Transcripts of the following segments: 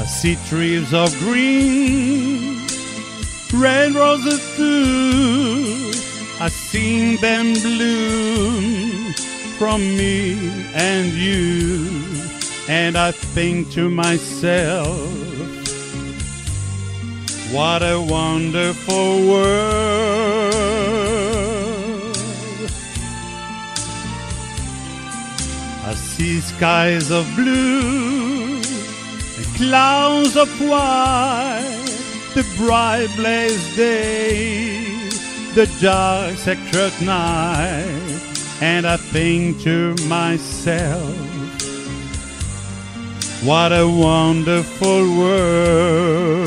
I see trees of green, red roses too. I seen them bloom from me and you. And I think to myself, what a wonderful world. I see skies of blue and clouds of white, the bright blazed day, the dark sacred night. And I think to myself, what a wonderful world.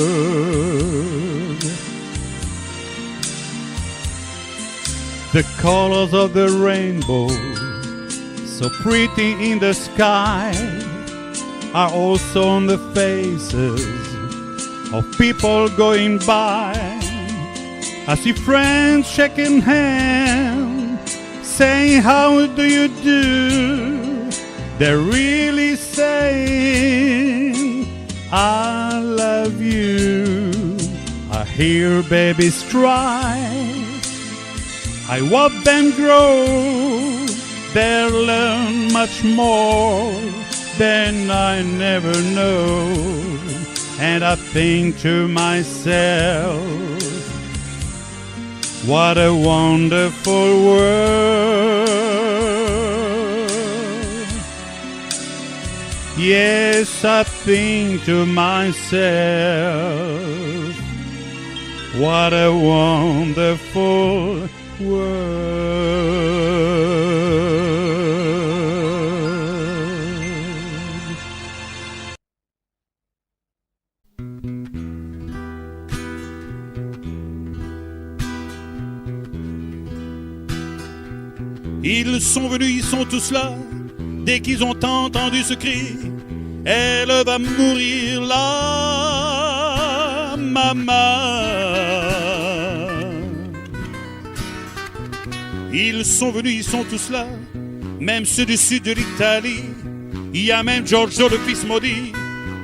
The colors of the rainbow, so pretty in the sky, are also on the faces of people going by. I see friends shaking hands, saying, how do you do? They're really saying, I love you. I hear babies cry, I watch them grow. They'll learn much more than I never know. And I think to myself, what a wonderful world. Yes, I think to myself, what a wonderful world. Ils sont venus, ils sont tous là. Dès qu'ils ont entendu ce cri, elle va mourir là, maman. Ils sont venus, ils sont tous là, même ceux du sud de l'Italie. Il y a même Giorgio, le fils maudit,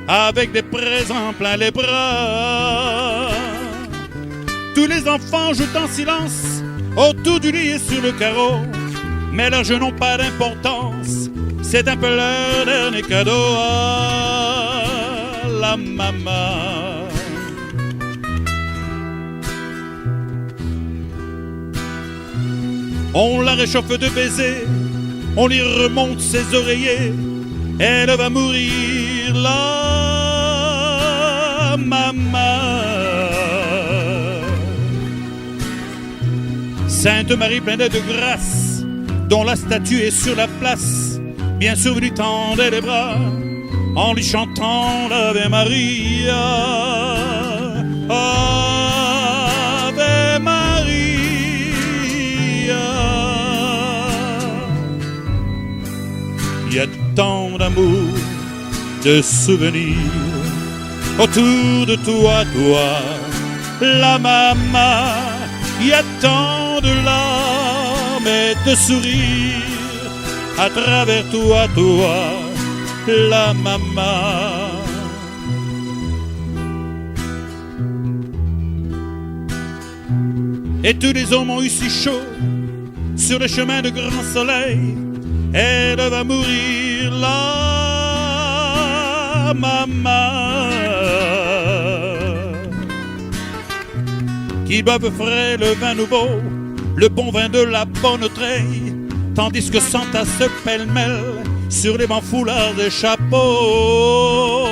avec des présents plein les bras. Tous les enfants jouent en silence autour du lit et sur le carreau, mais leurs jeux n'ont pas d'importance. C'est un peu leur dernier cadeau à la maman. On la réchauffe de baisers, on lui remonte ses oreillers. Elle va mourir là, maman. Sainte Marie pleine de grâce, dont la statue est sur la place, bien sûr, lui tendait les bras en lui chantant l'Ave Maria. Ave Maria. Il y a tant d'amour, de souvenirs autour de toi, toi, la maman. Il y a tant de larmes et de sourires à travers toi, toi, la maman. Et tous les hommes ont eu si chaud sur les chemins de grand soleil. Elle va mourir là, maman. Qui boivent frais le vin nouveau, le bon vin de la bonne treille, tandis que Santa se pêle-mêle sur les bancs foulards des chapeaux.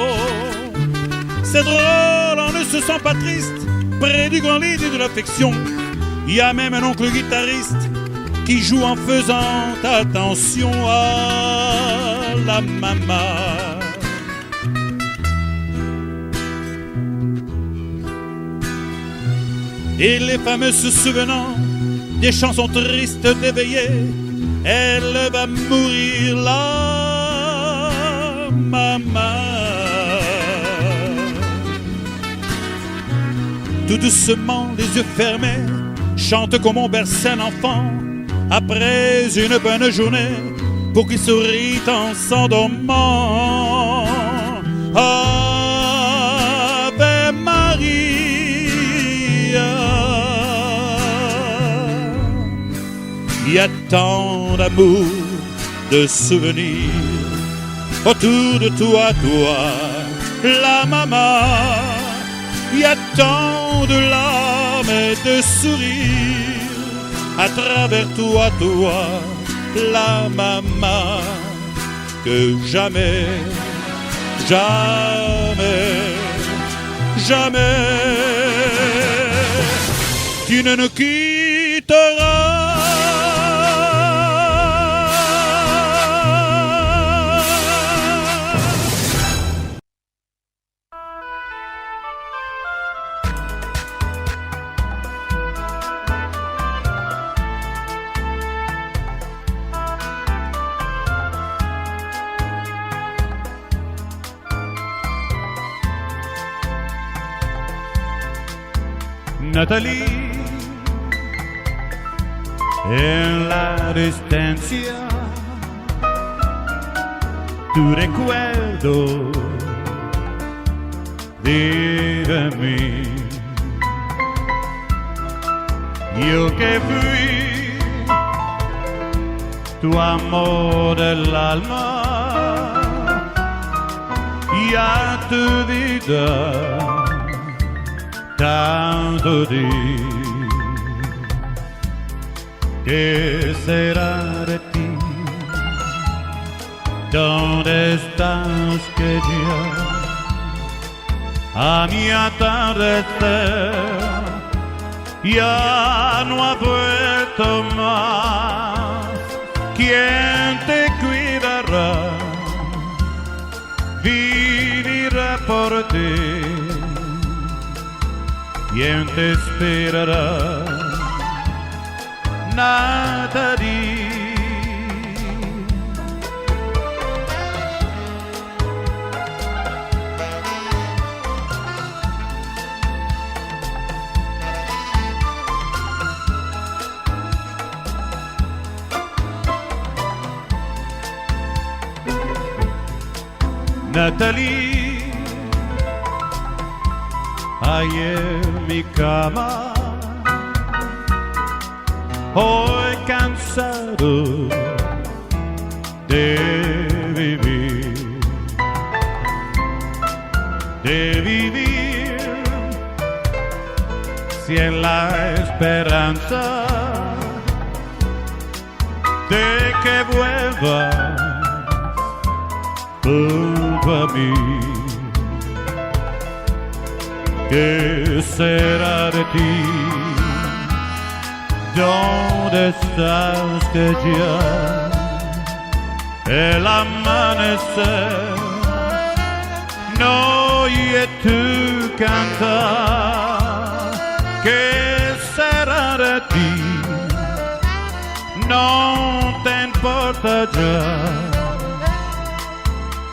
C'est drôle, on ne se sent pas triste près du grand lit de l'affection. Il y a même un oncle guitariste qui joue en faisant attention à la maman. Et les fameux se souvenant des chansons tristes d'éveillé, elle va mourir là, maman. Tout doucement, les yeux fermés, chante comme on berce un enfant après une bonne journée pour qu'il sourit en s'endormant. Ave y a tant d'amour, de souvenirs autour de toi, la maman. Il y a tant de larmes et de sourires à travers toi, la maman, que jamais, jamais, jamais tu ne nous quitteras. Natalie, en la distancia, tu recuerdo vive en mí. Yo que fui tu amor del alma y a tu vida tanto di. ¿Qué será de ti? ¿Dónde estás que ya a mi atardecer ya no ha vuelto más? ¿Quién te cuidará? Vivirá por ti. ¿Quién te esperará? Natalie. Natalie, ayer mi cama, hoy cansado de vivir, sin la esperanza de que vuelvas junto a mí. ¿Qué será de ti? ¿Dónde estás que ya el amanecer no oye tu cantar? ¿Qué será de ti? No te importa ya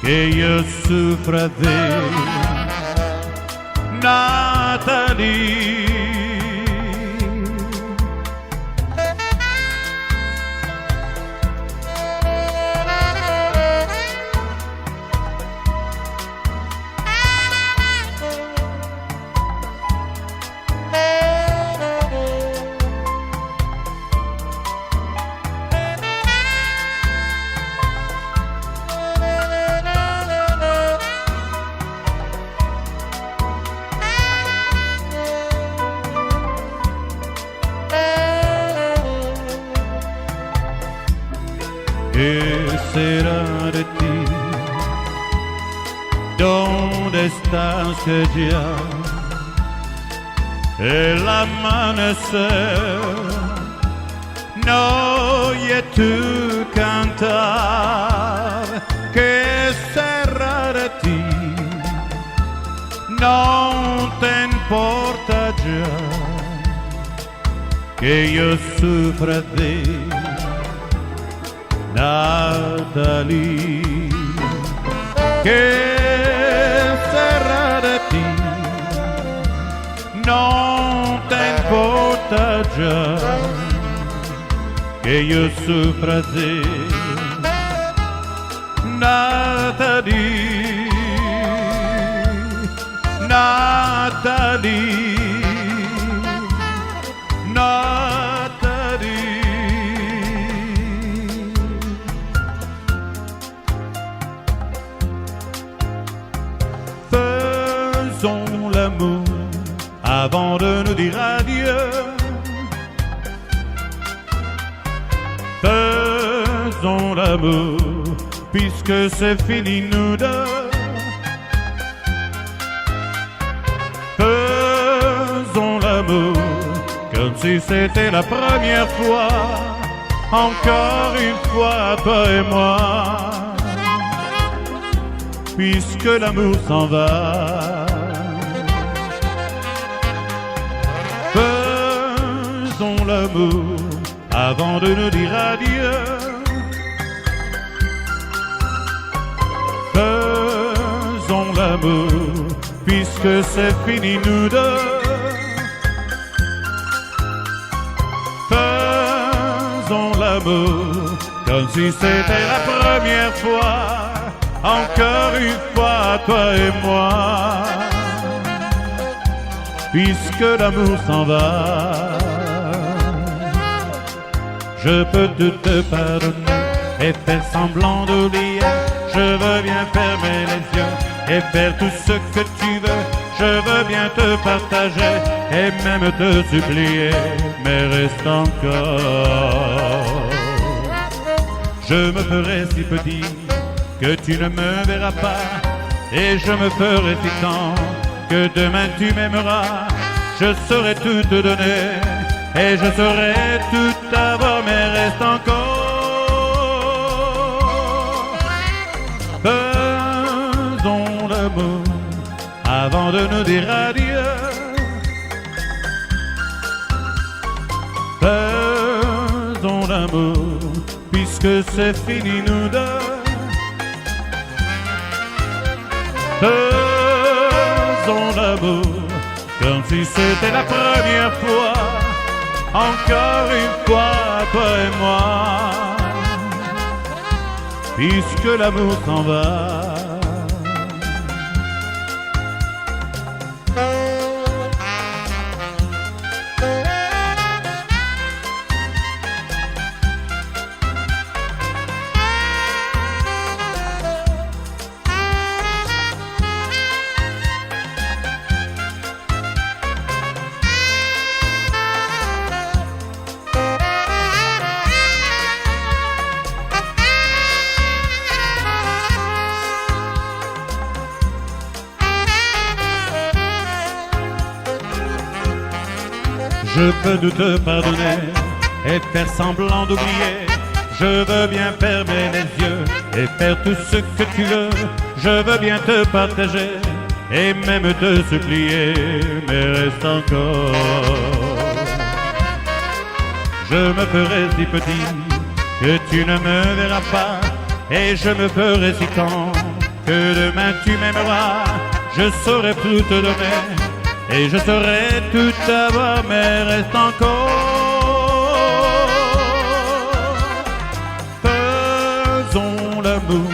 que yo sufra de Natalie. ¿Qué será de ti? ¿Dónde estás que ya el amanecer no oye tu cantar? ¿Qué será de ti? No te importa ya que yo sufra de Natalie. ¿Qué será de ti? No te importa ya que yo sufra de Natalie. Natalie. Natalie. Faisons l'amour avant de nous dire adieu. Faisons l'amour puisque c'est fini nous deux. Faisons l'amour comme si c'était la première fois. Encore une fois, toi et moi. Puisque l'amour s'en va. Faisons l'amour avant de nous dire adieu. Faisons l'amour puisque c'est fini nous deux. Faisons l'amour comme si c'était la première fois. Encore une fois, toi et moi. Puisque l'amour s'en va. Je peux tout te pardonner et faire semblant d'oublier. Je veux bien fermer les yeux et faire tout ce que tu veux. Je veux bien te partager et même te supplier. Mais reste encore. Je me ferai si petit que tu ne me verras pas. Et je me ferai si grand que demain tu m'aimeras. Je saurai tout te donner et je saurai tout avoir, mais reste encore. Faisons l'amour avant de nous dire adieu. Faisons l'amour puisque c'est fini nous deux. Faisons l'amour comme si c'était la première fois. Encore une fois, toi et moi. Puisque l'amour s'en va. Je peux tout te pardonner et faire semblant d'oublier. Je veux bien fermer les yeux et faire tout ce que tu veux. Je veux bien te partager et même te supplier. Mais reste encore. Je me ferai si petit que tu ne me verras pas. Et je me ferai si grand que demain tu m'aimeras. Je saurai tout te donner et je saurai tout avoir, mais reste encore. Faisons l'amour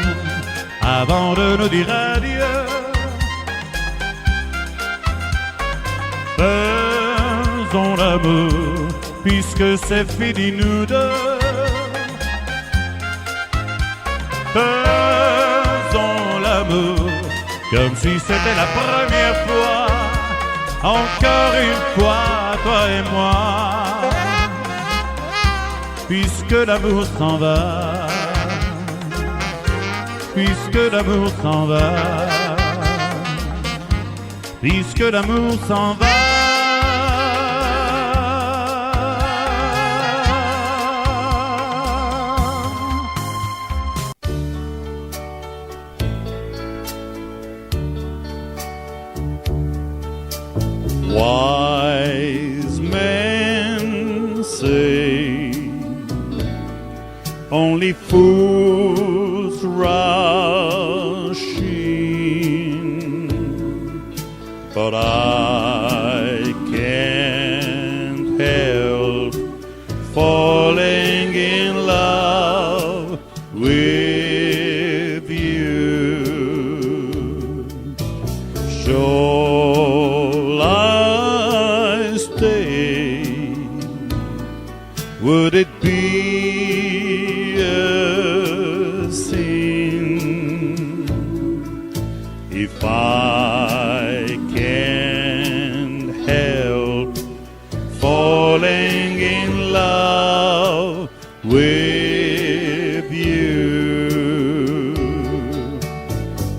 avant de nous dire adieu. Faisons l'amour puisque c'est fini nous deux. Faisons l'amour comme si c'était la première fois. Encore une fois, toi et moi. Puisque l'amour s'en va. Puisque l'amour s'en va. Puisque l'amour s'en va. Wise men say only fools rush in, but I can't help falling in love with you. Shall I stay? Would it be a sin if I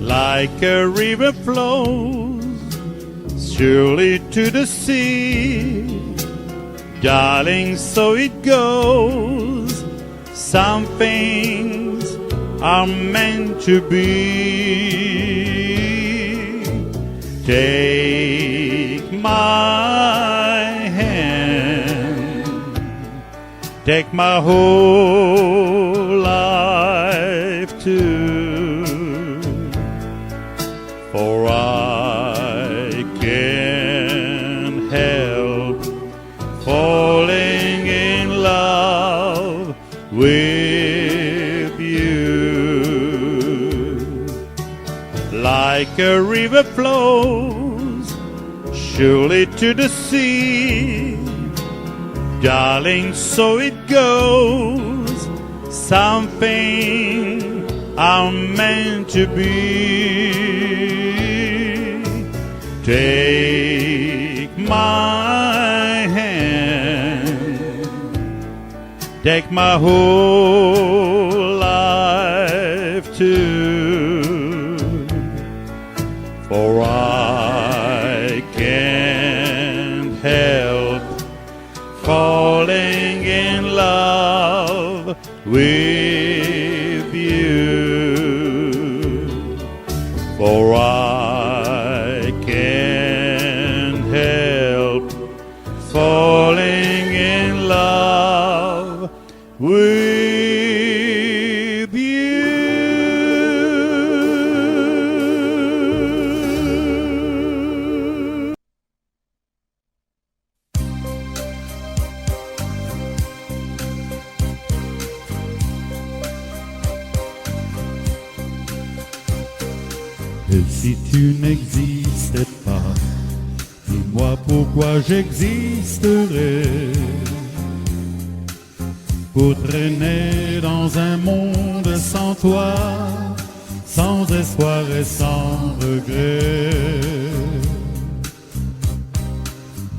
like a river flows surely to the sea. Darling, so it goes. Some things are meant to be. Take my hand, take my whole life too, for I can't help falling in love with you. Like a river flows surely to the sea, darling, so it goes. Something are meant to be. Take my hand, take my whole life too, for I can't help falling in love with you, for I can't help falling in love with you. Et si tu n'existais pas, dis-moi pourquoi j'existerais. Pour traîner dans un monde sans toi, sans espoir et sans regret.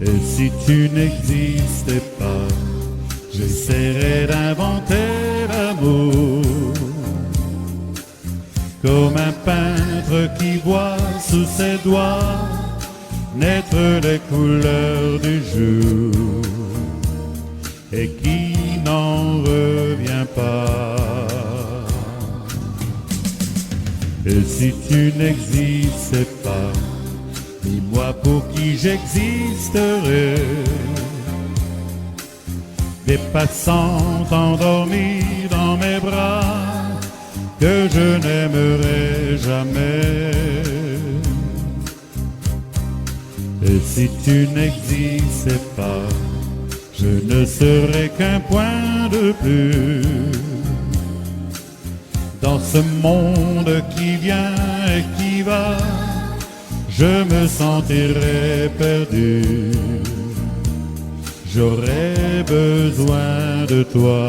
Et si tu n'existais pas, j'essaierais d'inventer l'amour, comme un peintre qui voit sous ses doigts naître les couleurs du jour et qui n'en revient pas. Et si tu n'existais pas, dis-moi pour qui j'existerais. Des passants endormis dans mes bras que je n'aimerai jamais. Et si tu n'existais pas, je ne serais qu'un point de plus dans ce monde qui vient et qui va. Je me sentirais perdu, j'aurais besoin de toi.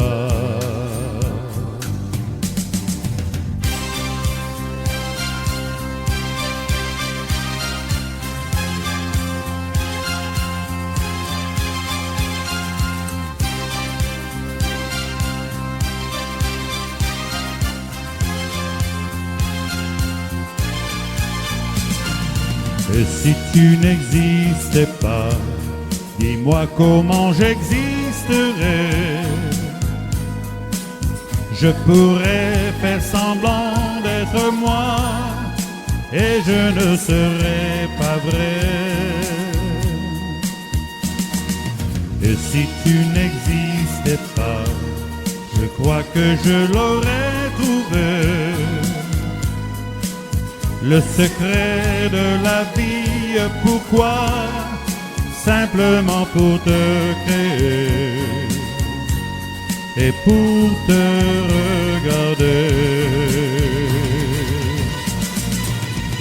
Et si tu n'existais pas, dis-moi comment j'existerais. Je pourrais faire semblant d'être moi, et je ne serais pas vrai. Et si tu n'existais pas, je crois que je l'aurais trouvé. Le secret de la vie, pourquoi? Simplement pour te créer et pour te regarder.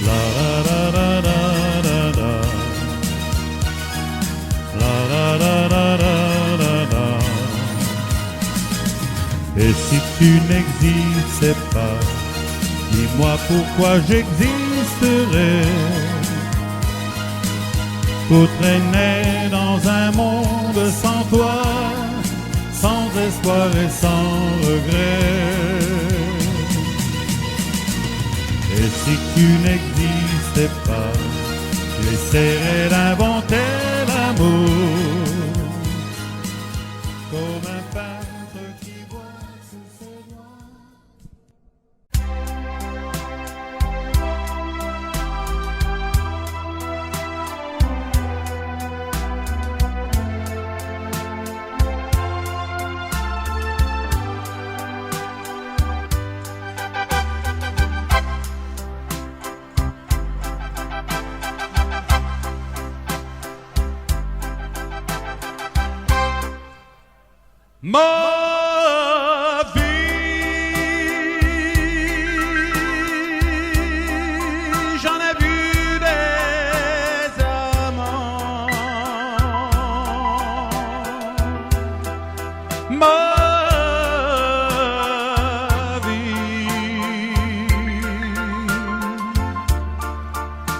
La la la la la la, la la la la la la. Et si tu n'existais pas, dis-moi pourquoi j'existerais. Pour traîner dans un monde sans toi, sans espoir et sans regret. Et si tu n'existais pas, j'essaierais d'inventer l'amour comme un peintre qui voit sous ses doigts. Ma vie, j'en ai vu des amants. Ma vie,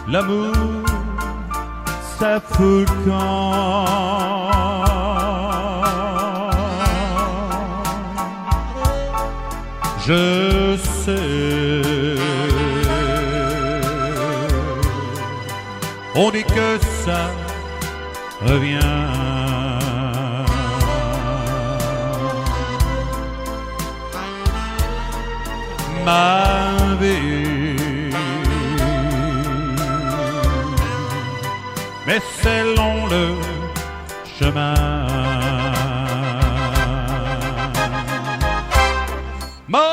l'amour, ça fout le camp. Je sais, on dit que ça revient. Ma vie, mais c'est long le chemin. Ma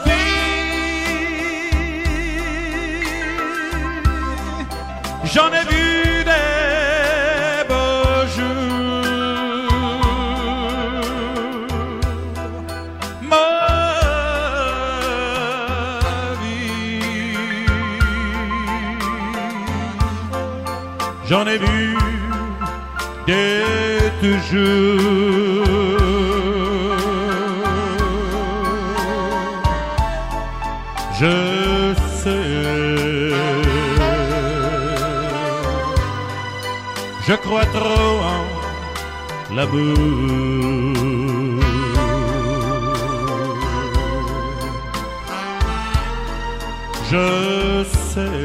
vie, j'en ai vu des beaux jours. Ma vie, j'en ai vu des toujours. Je sais, je crois trop en l'amour. Je sais,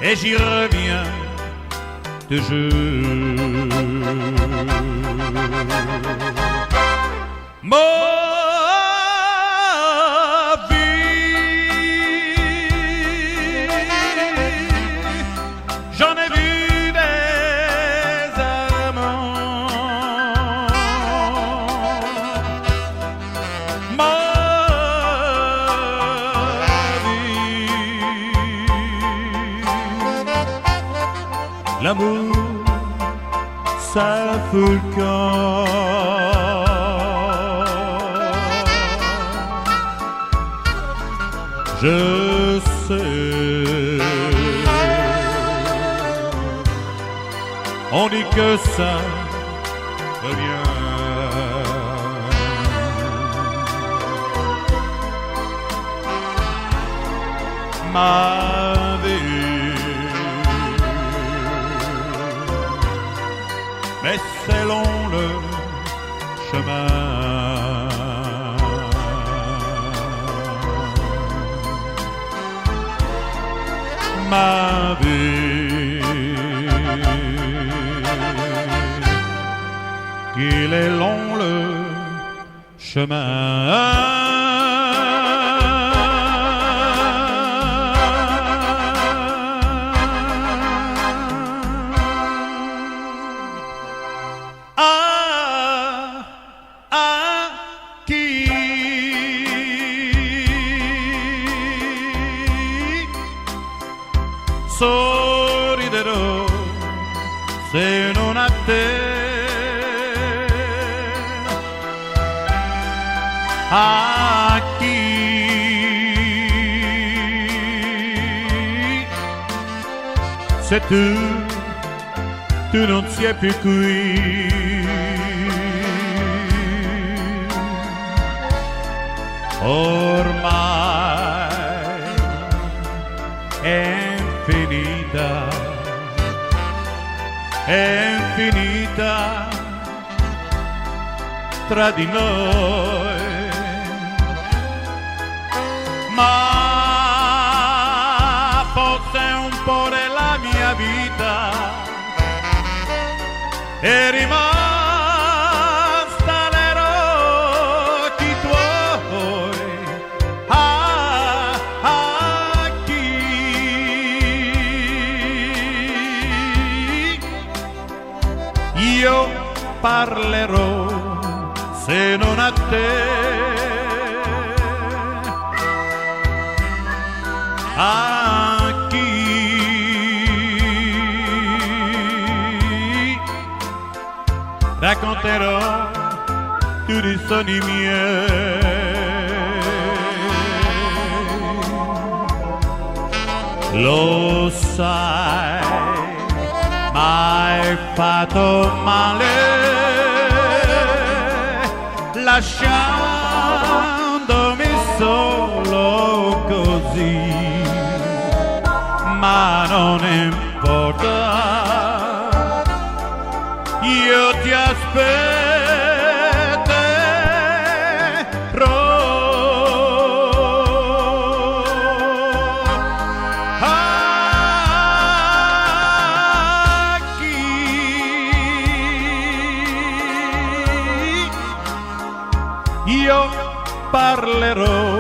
et j'y reviens toujours. Ma vie, j'en ai vu des amants. Ma vie, l'amour, ça fout le camp. Je sais, on dit que ça revient. Ma vie, mais c'est long le chemin. Ma vie, qu'il est long le chemin. Sorriderò se non a te. A chi se tu non sei più qui. Ormai è infinita tra di noi. Ma forse un po' della mia vita è rimasta nei occhi tuoi. A chi io parlerò se non a te? A chi racconterò tutti i sogni miei? Lo sai, m'hai fatto male lasciandomi solo così, ma non importa, io ti aspetterò. A chi io parlerò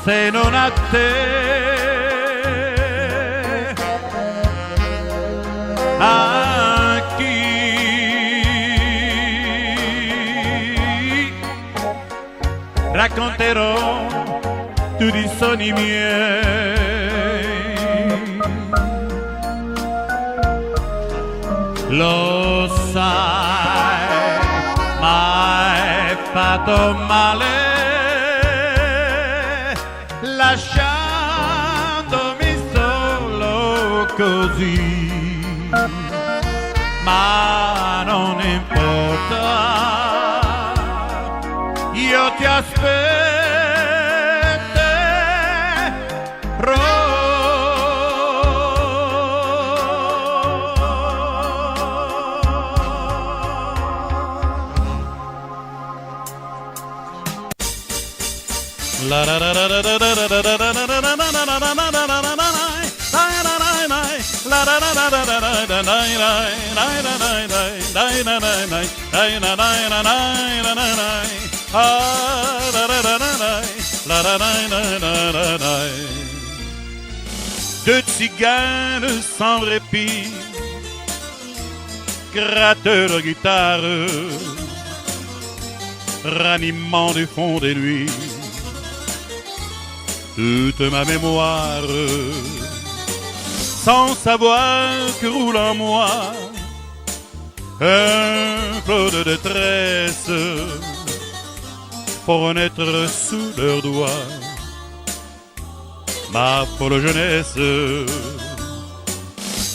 se non a te? A chi racconterò tutti i sogni miei? Lo sai, m'hai fatto male lasciandomi solo così, ma non importa, io ti aspetterò. La la la la la la la la la la deux tziganes sans répit, gratteurs de guitare, ranimant du fond des nuits toute ma mémoire, sans savoir que roule en moi un flot de détresse pour renaître sous leurs doigts ma folle jeunesse.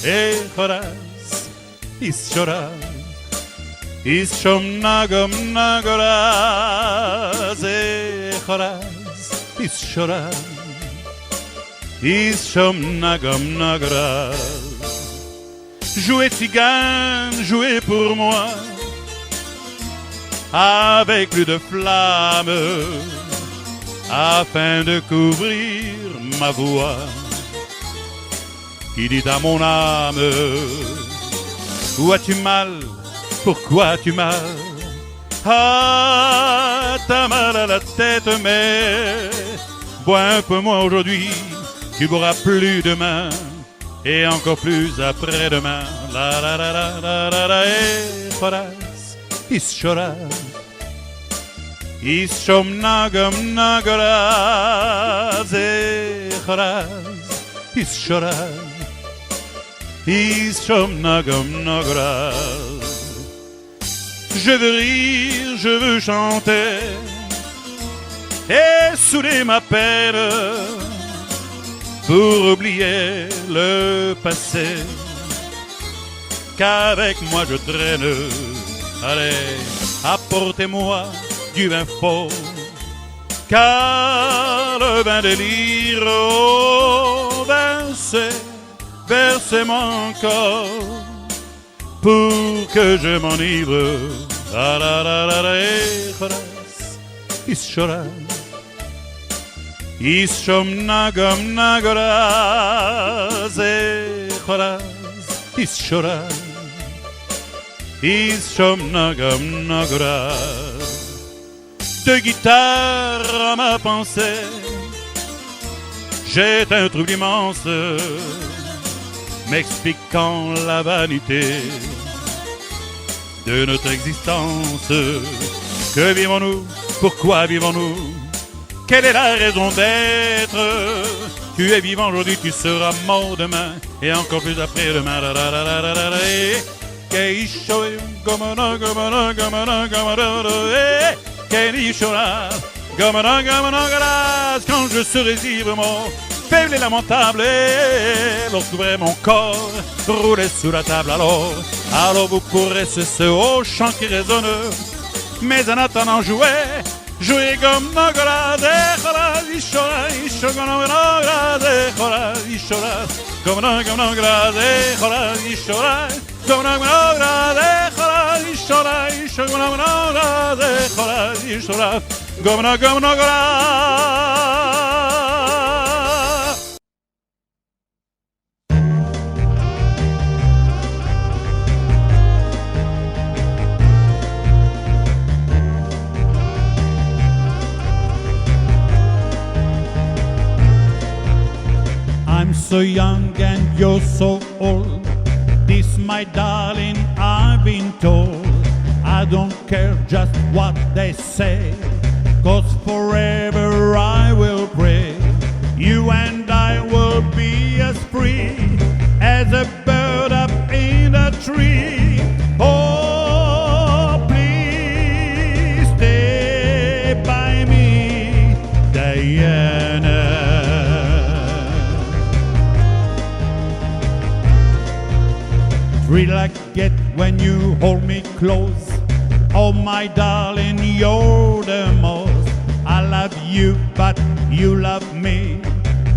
Et choras, is choras, is chomnagom nagoras, et choras, is choras, is chomnagom nagoras. Jouez tzigane, jouez pour moi, avec plus de flamme, afin de couvrir ma voix, qui dit à mon âme, où as-tu mal, pourquoi as-tu mal? Ah, t'as mal à la tête, mais bois un peu moins aujourd'hui, tu boiras plus demain, et encore plus après-demain. La la la la la la la, et choras, is choras, is chomnagom nagoras, et choras, is choras, is chomnagom nagoras. Je veux rire, je veux chanter et saouler ma peine pour oublier le passé qu'avec moi je traîne. Allez, apportez-moi du vin fort, car le vin de lyre, oh, versez, versez-moi encore pour que je m'enivre De guitare à ma pensée, j'ai un trouble immense, m'expliquant la vanité de notre existence. Que vivons-nous? Pourquoi vivons-nous? Quelle est la raison d'être? Tu es vivant aujourd'hui, tu seras mort demain, et encore plus après-demain. Quand je serai librement faible et lamentable, lorsqu'ouvrir mon corps, rouler sous la table, alors vous pourrez ce haut chant qui résonne. Mais en attendant, jouez comme Nogora, Dechora, Ishora, Ishora, Dechora, Ishora, comme Nogora, Dechora, Ishora, comme Nogora, Dechora, Ishora, Ishora, Dechora, Ishora, comme Nogora. I'm so young and you're so old. This, my darling, I've been told. I don't care just what they say, 'cause forever I will pray. You and I will be as free as a bird up in a tree. Oh, please stay by me, Diana. Thrill I get when you hold me close. Oh, my darling, you're the most. I love you, but you love me.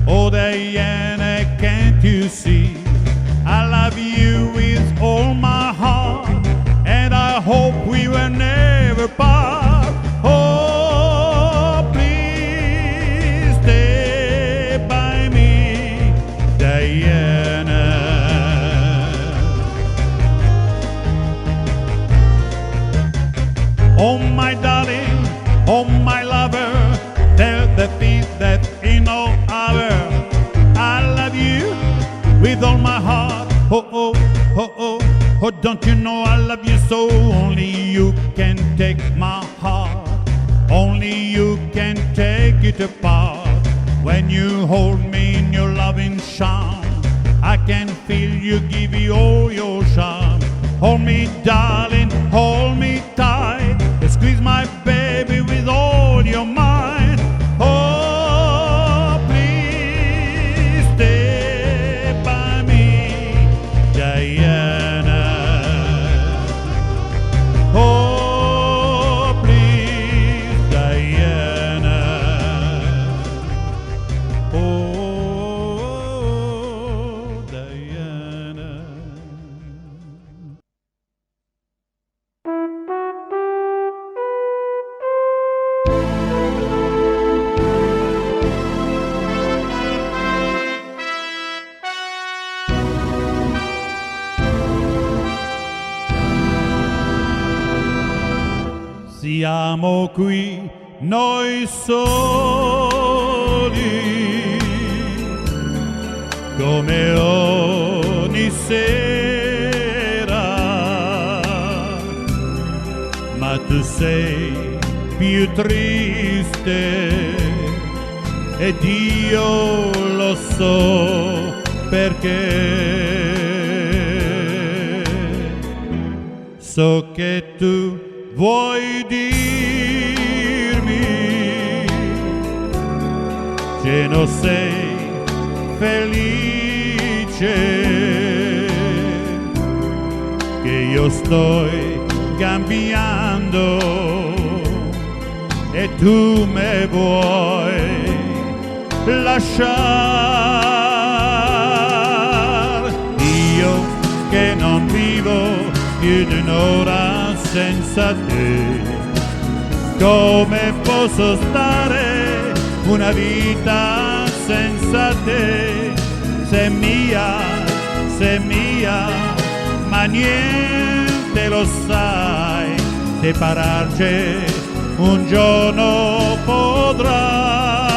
Oh, Diana, can't you see? I love you with all my heart, and I hope we will never part. Oh, please stay by me, Diana. Oh, my darling, oh, my lover, tell the thief that in no other. I love you with all my heart. Oh, oh, oh, oh, oh, don't you know I love you so? Only you can take my heart. Only you can take it apart. When you hold me in your loving charm, I can feel you give you all your charm. Hold me, darling, hold me tight. Squeeze my baby with all your might. Oh, please stay by me, Diana. Oh, please, Diana. Oh, Diana. Siamo qui noi soli, come ogni sera, ma tu sei più triste ed io lo so perché. So che tu vuoi dirmi che non sei felice, che io sto cambiando e tu me vuoi lasciare. Io che non vivo più di un'ora senza te. Come posso stare una vita senza te? Sei mia, ma niente lo sai, separarci un giorno potrai.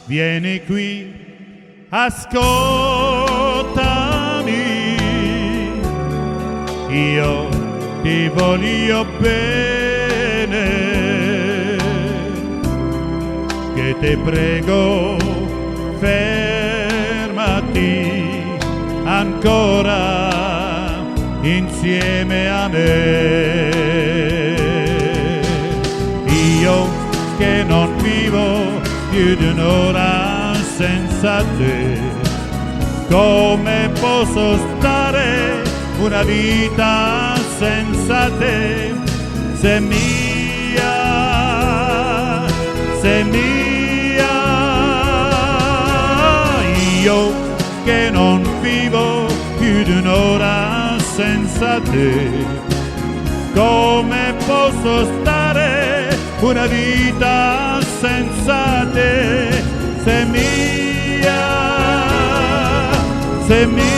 Vieni qui, ascoltami, io ti voglio bene, che te prego fermati ancora insieme a me. Io che non vivo più di un'ora senza te, come posso stare una vita senza te? Sei mia, sei mia. Io che non vivo più di un'ora senza te, come posso stare una vita senza te? Sei mia, sei mia.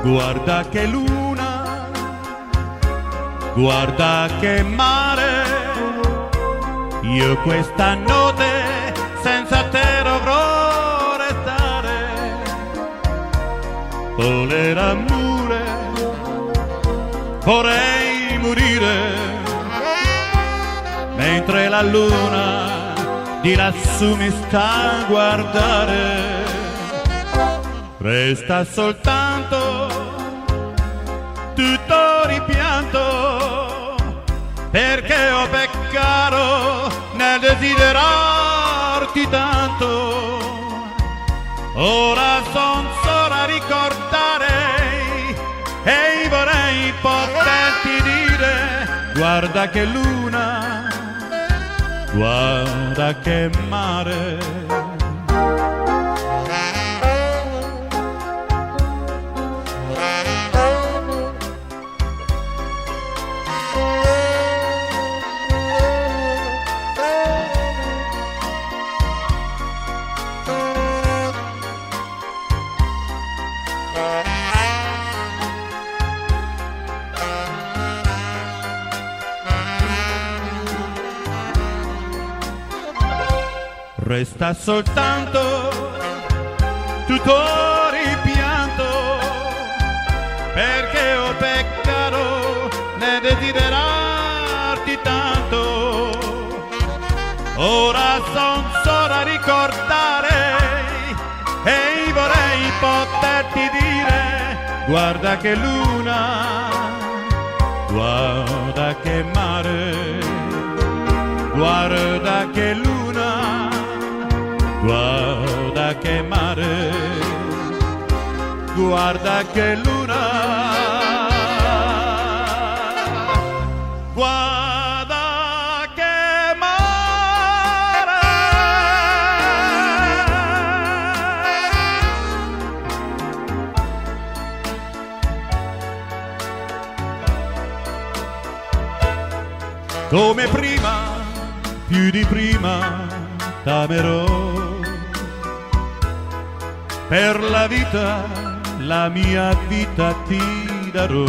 Guarda che luna, guarda che mare, io questa notte senza te dovrò restare. Voler amore, vorrei morire, mentre la luna di lassù mi sta a guardare. Resta soltanto tutto ripianto, perché ho peccato nel desiderarti tanto. Ora son solo a ricordare e vorrei poterti dire: guarda che luna, guarda che mare. Resta soltanto tutto ripianto, perché ho peccato nel desiderarti tanto. Ora son solo a ricordare e vorrei poterti dire: guarda che luna, guarda che mare, guarda che luna, guarda che mare, guarda che luna, guarda che mare. Come prima, più di prima, t'amerò. Per la vita, la mia vita ti darò.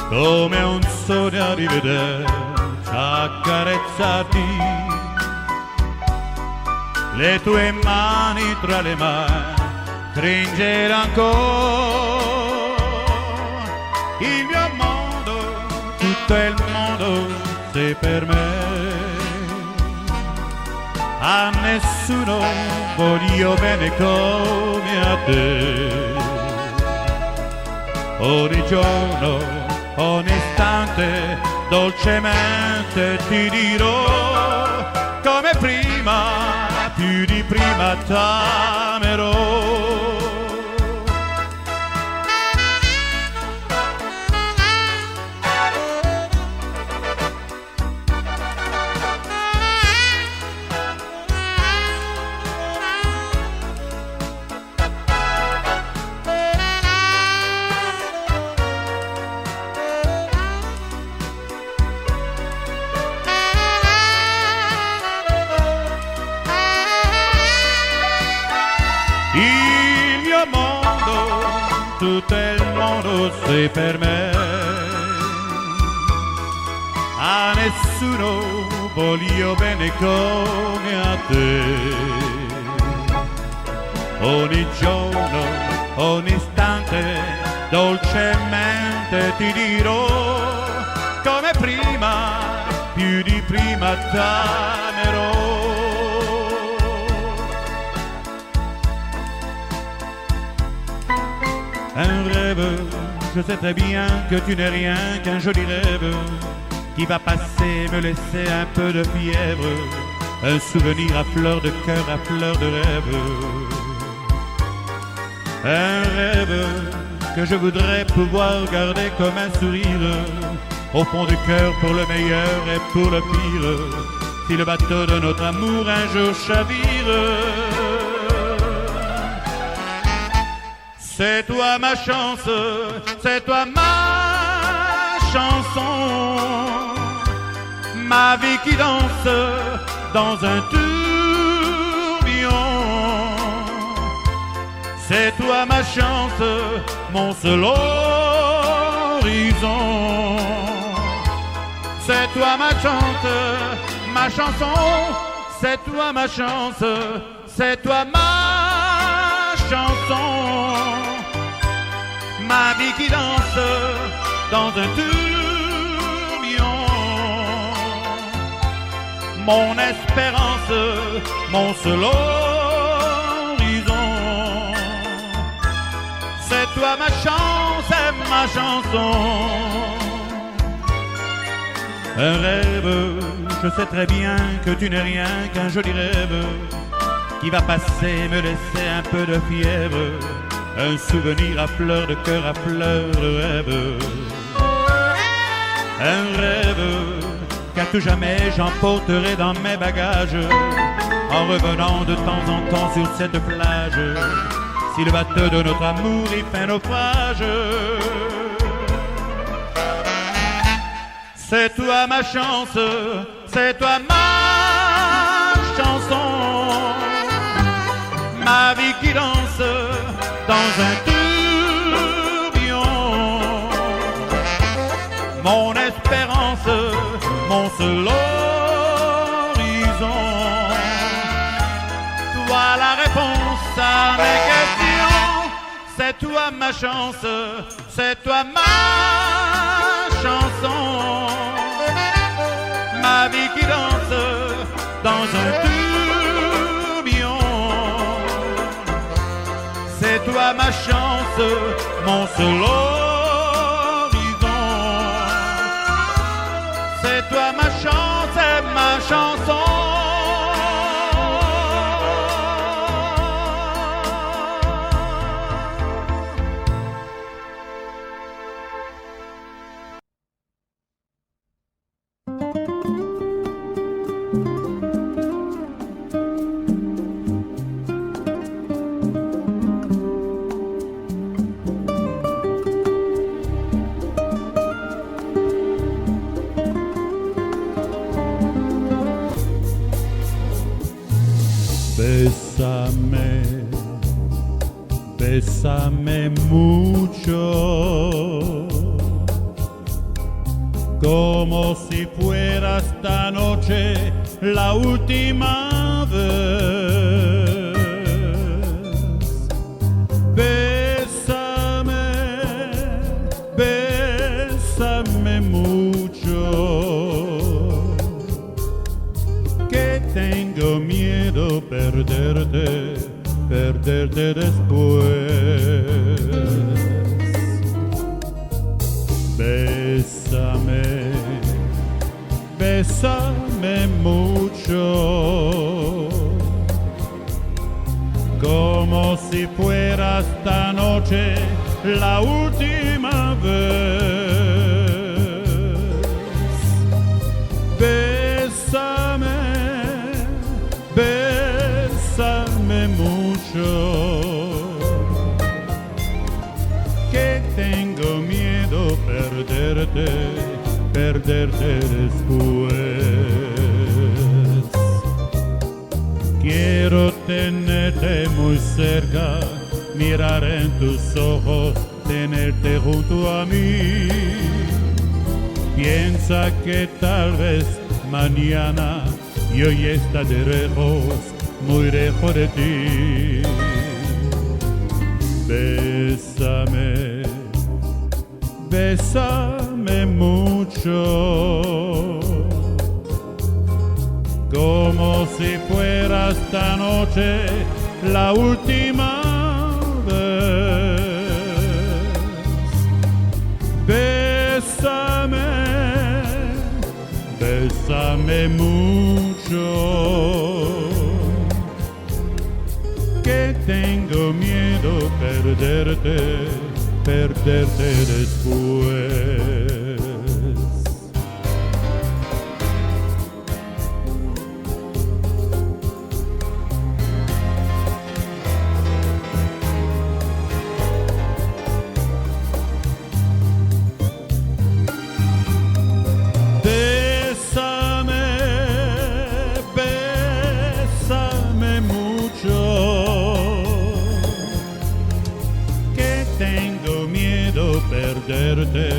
Come un sogno a rivederci, accarezzarti, le tue mani tra le mani, stringere ancora il mio mondo, tutto il mondo, sei per me. A nessuno voglio bene come a te. Ogni giorno, ogni istante, dolcemente ti dirò: come prima, più di prima t'amerò. Il mio mondo, tutto il mondo sei per me. A nessuno voglio bene come a te. Ogni giorno, ogni istante, dolcemente ti dirò come prima, più di prima t'amerò. Un rêve, je sais très bien que tu n'es rien qu'un joli rêve qui va passer, me laisser un peu de fièvre, un souvenir à fleur de cœur, à fleur de rêve. Un rêve que je voudrais pouvoir garder comme un sourire au fond du cœur pour le meilleur et pour le pire. Si le bateau de notre amour un jour chavire, c'est toi ma chance, c'est toi ma chanson, ma vie qui danse dans un tourbillon. C'est toi ma chance, mon seul horizon. C'est toi ma chance, ma chanson, c'est toi ma chance, c'est toi ma chanson. Ma vie qui danse dans un tourbillon. Mon espérance, mon seul horizon. C'est toi ma chance et ma chanson. Un rêve, je sais très bien que tu n'es rien qu'un joli rêve qui va passer, me laisser un peu de fièvre, un souvenir à fleur de cœur, à fleur de rêve. Un rêve qu'à tout jamais j'emporterai dans mes bagages en revenant de temps en temps sur cette plage. Si le bateau de notre amour y fait naufrage, c'est toi ma chance, c'est toi ma chanson, ma vie qui danse dans un tourbillon. Mon espérance, mon seul horizon. Toi la réponse à mes questions. C'est toi ma chance, c'est toi ma chanson. Ma vie qui danse dans un tourbillon. C'est toi ma chance, mon seul horizon. C'est toi ma chance et ma chanson. Bésame, bésame mucho, como si fuera esta noche la última vez. Bésame, bésame mucho, que tengo miedo perderte, perderte después. Bésame, bésame mucho, mucho, como si fuera esta noche la última vez. Bésame, bésame mucho, que tengo miedo perderte después. Quiero tenerte muy cerca, mirar en tus ojos, tenerte junto a mí. Piensa que tal vez mañana yo ya estaré lejos, muy lejos de ti. Bésame, bésame mucho, como si fuera esta noche la última vez. Bésame, bésame mucho, que tengo miedo perderte después. Bésame mucho, que tengo miedo perderte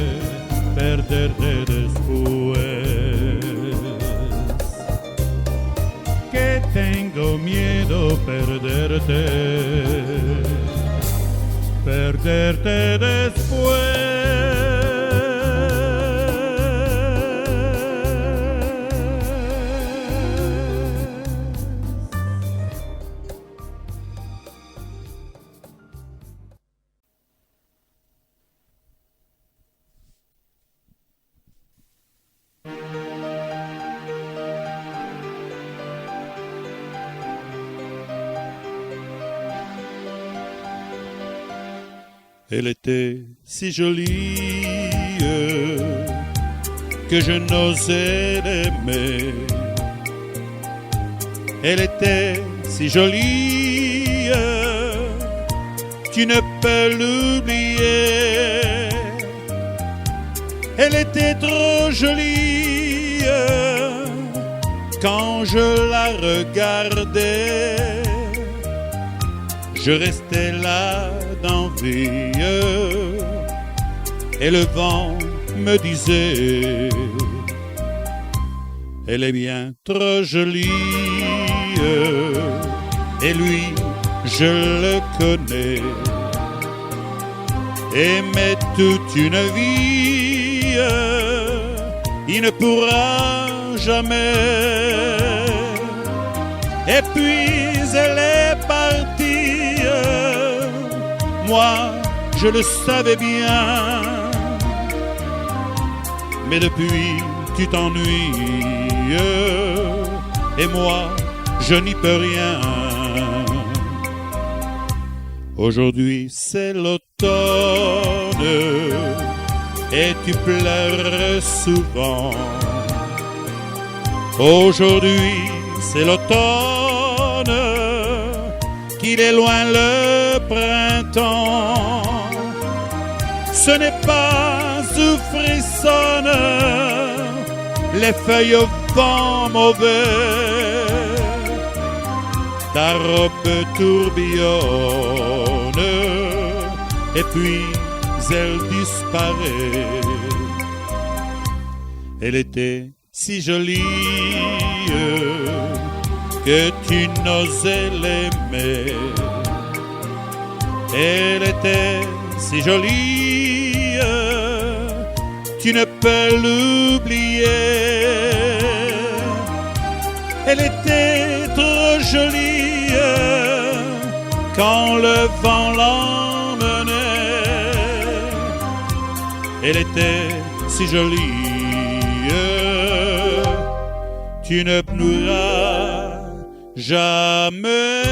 después. Que tengo miedo perderte después. Elle était si jolie que je n'osais l'aimer. Elle était si jolie, tu ne peux l'oublier. Elle était trop jolie quand je la regardais. Je restais là d'envie et le vent me disait: elle est bien trop jolie. Et lui, je le connais. Aimer toute une vie, il ne pourra jamais. Et puis elle est partie, moi je le savais bien. Mais depuis tu t'ennuies, et moi je n'y peux rien. Aujourd'hui c'est l'automne et tu pleures souvent. Aujourd'hui c'est l'automne, qu'il est loin le printemps. Ce n'est pas où frissonnent les feuilles au vent mauvais. Ta robe tourbillonne et puis elle disparaît. Elle était si jolie que tu n'osais l'aimer. Elle était si jolie, tu ne peux l'oublier. Elle était trop jolie quand le vent l'emmenait. Elle était si jolie, tu ne pourras jamais.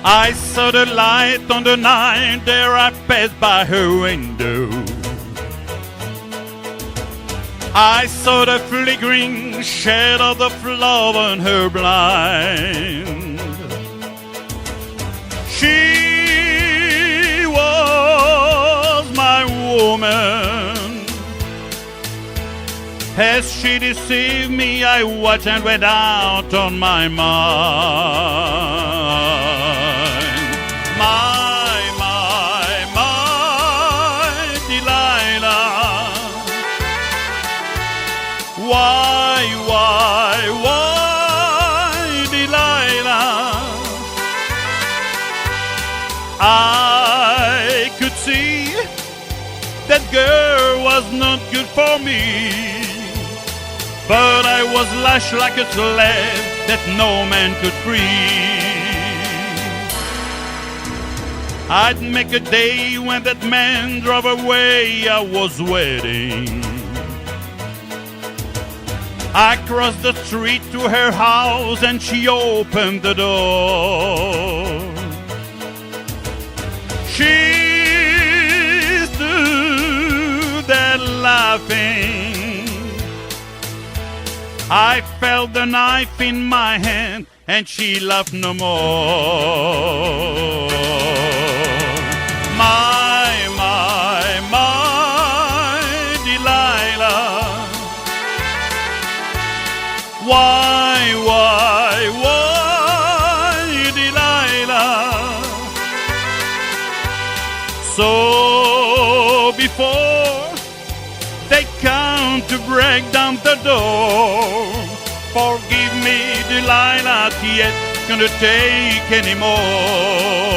I saw the light on the night, there I passed by her window. I saw the flickering shadow of the flower on her blind. She was my woman. As she deceived me, I watched and went out on my mind. Delilah. Why, Delilah? I could see that girl was not good for me, but I was lashed like a slave that no man could free. I'd make a day when that man drove away, I was waiting. I crossed the street to her house and she opened the door. She stood there laughing. I felt the knife in my hand and she laughed no more. My Delilah. Why, Delilah? So before they come to break down the door, forgive me, Delilah, yet gonna take anymore.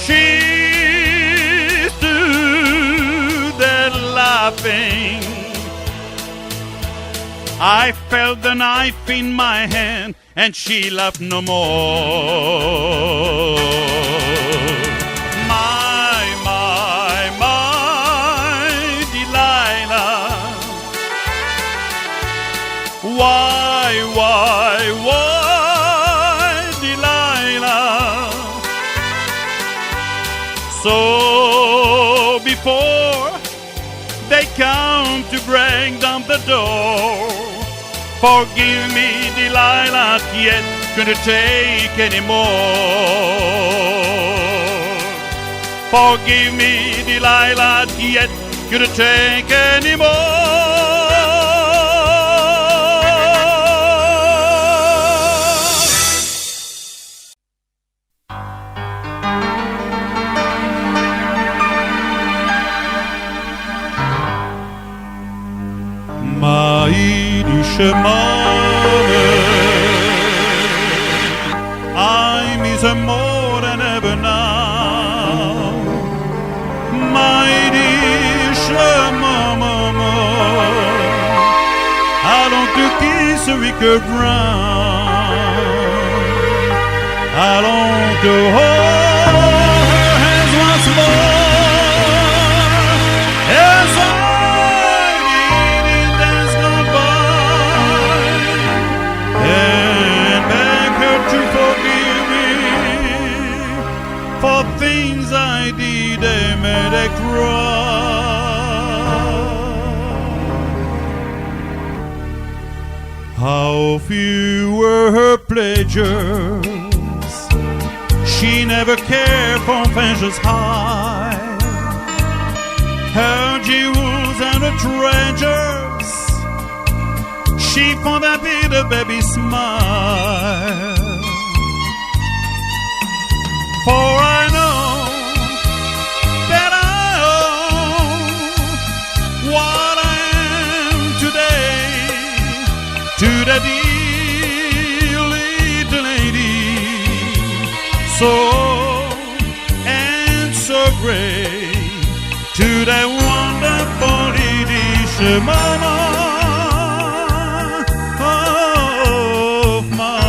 She stood there laughing. I felt the knife in my hand and she laughed no more. My Delilah. Why, Delilah? So before they come to break down the door, forgive me, Delilah, yet couldn't take anymore. Forgive me, Delilah, yet couldn't take anymore. I'm is more than ever now. Mighty Shemama, allons te kiss Ricker Brown. Allons te hold her hands once more. Yes, for things I did, they made her cry. How few were her pleasures. She never cared for pleasures high. Her jewels and her treasures, she found happy the baby smile. For I know that I owe to the dear little lady, so and so great, to the wonderful Yiddish mama of mine.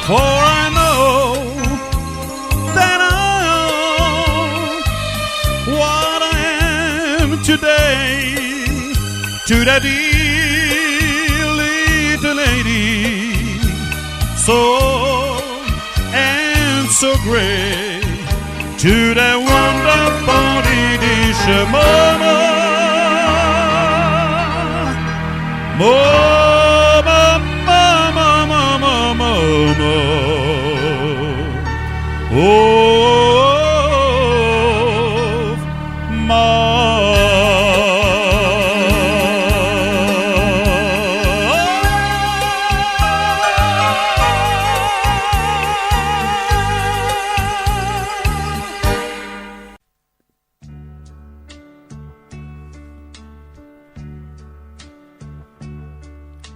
For I know that I am what I am today, to that dear little lady, so and so great, to that wonderful Yiddish mama, of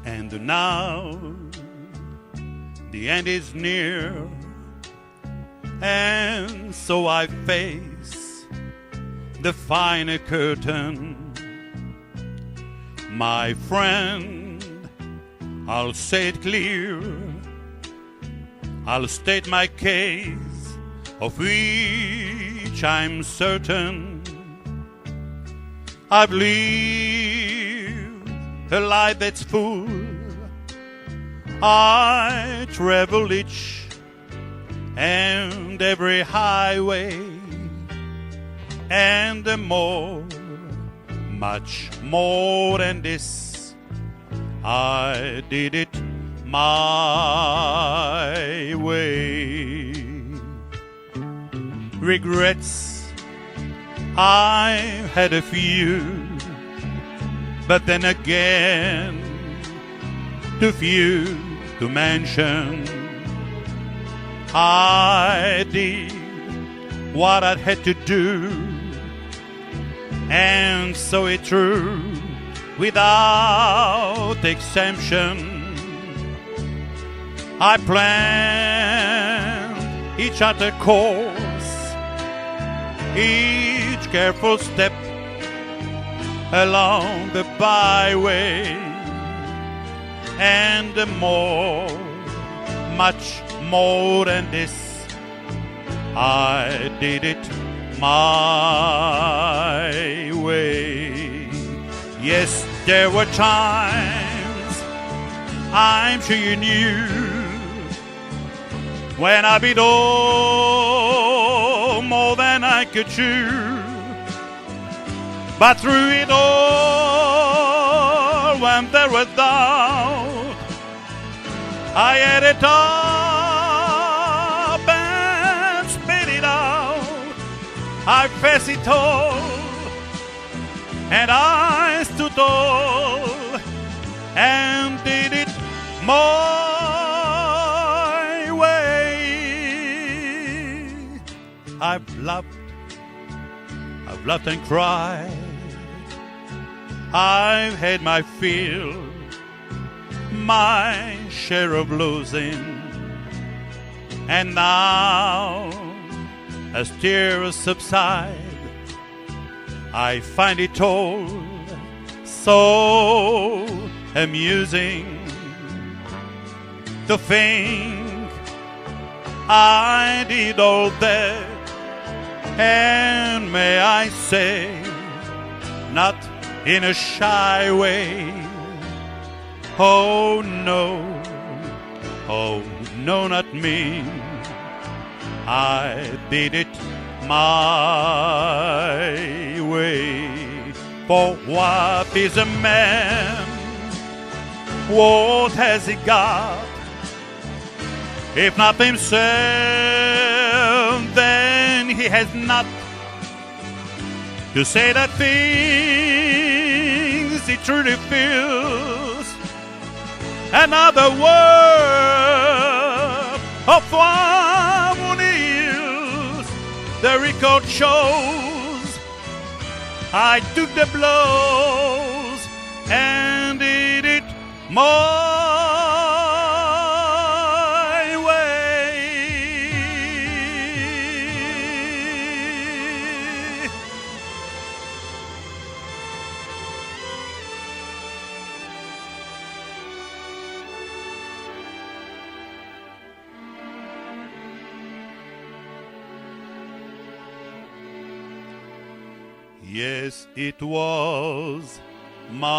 And now the end is near, and so I face the final curtain. My friend, I'll say it clear, I'll state my case, of which I'm certain. I've lived a life that's full, I travel each and every highway, and more, much more than this, I did it my way. Regrets, I've had a few, but then again, too few to mention. I did what I had to do, and so it's true, without exemption. I planned each other course, each careful step along the byway, and more, much more than this, I did it my way. Yes, there were times, I'm sure you knew, when I bit all more than I could chew. But through it all, when there was doubt, I had it up and spit it out. I faced it all, and I stood tall, and did it my way. I've loved and cried, I've had my fill, my share of losing, and now, as tears subside, I find it all so amusing to think I did all that, and may I say, not in a shy way. Oh no, not me. I did it my way. For what is a man? What has he got? If not himself, then he has not to say the things he truly feels. Another word of harmonies, the record shows I took the blows and did it my way. Yes, it was my